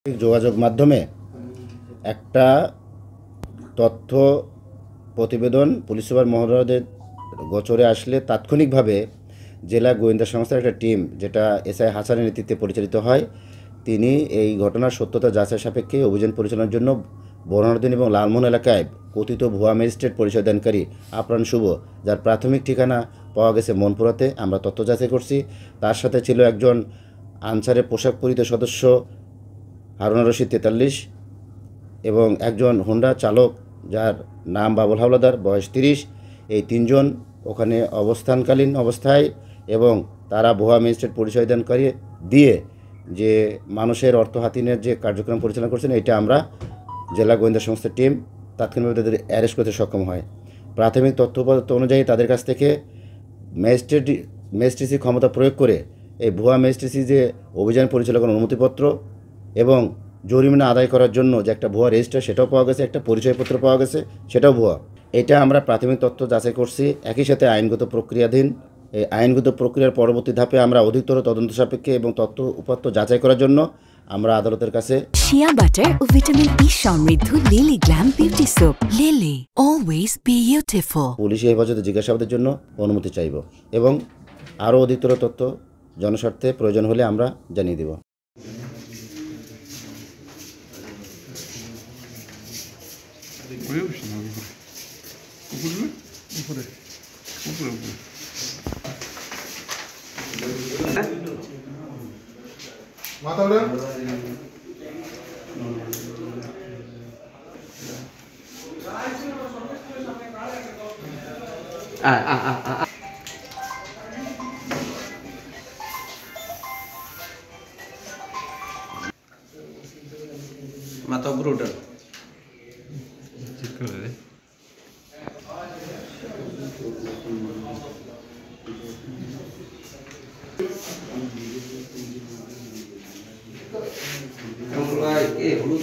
যোগাযোগ মাধ্যমে একটা তথ্য প্রতিবেদন পুলিশ সুপার মহোদয়দের গোচরে আসলে তাৎক্ষণিকভাবে জেলা গোয়েন্দা সংস্থার একটা টিম, যেটা এসআই হাসানের নেতৃত্বে পরিচালিত হয়, তিনি এই ঘটনার সত্যতা যাচাই সাপেক্ষে অভিযান পরিচালনার জন্য বোরহানুদ্দিন এবং লালমোহন এলাকায় কথিত ভুয়া ম্যাজিস্ট্রেট পরিচয় দানকারী আপ্রাণ শুভ, যার প্রাথমিক ঠিকানা পাওয়া গেছে মনপুরাতে, আমরা তথ্য যাচাই করছি। তার সাথে ছিল একজন আনসারের পোশাক পরিহিত সদস্য হারুনা রশিদ 43 এবং একজন হোন্ডা চালক যার নাম বাবুল হাওলাদার, বয়স 30। এই তিনজন ওখানে অবস্থানকালীন অবস্থায় এবং তারা ভুয়া ম্যাজিস্ট্রেট পরিচয় দানকারী দিয়ে যে মানুষের অর্থ হাতিনের যে কার্যক্রম পরিচালনা করছেন, এটা আমরা জেলা গোয়েন্দা সংস্থার টিম তাৎক্ষণিকভাবে তাদের অ্যারেস্ট করতে সক্ষম হয়। প্রাথমিক তথ্যপত্র অনুযায়ী তাদের কাছ থেকে ম্যাজিস্ট্রেসি ক্ষমতা প্রয়োগ করে এই ভুয়া ম্যাজিস্ট্রেসি যে অভিযান পরিচালনার অনুমতিপত্র এবং জরিমানা আদায় করার জন্য যে একটা ভুয়া রেজিস্টার, সেটাও পাওয়া গেছে, একটা পরিচয়পত্র পাওয়া গেছে, সেটাও ভুয়া। এটা আমরা প্রাথমিক তথ্য যাচাই করছি। একই সাথে আইনগত প্রক্রিয়াধীন এই আইনগত প্রক্রিয়ার পরবর্তী ধাপে আমরা অধিকতর তদন্ত সাপেক্ষে এবং তথ্য উপাত্ত যাচাই করার জন্য আমরা আদালতের কাছে শিয়া বাটার ও ভিটামিন ই সমৃদ্ধ lily glam beauty soap. Lily, always beautiful. পুলিশি হেফাজতে জিজ্ঞাসাবাদের জন্য অনুমতি চাইব এবং আরও অধিকতর তথ্য জনস্বার্থে প্রয়োজন হলে আমরা জানিয়ে দেব। মাথা উড়ান। মাথা উপরে উঠান। হলুদ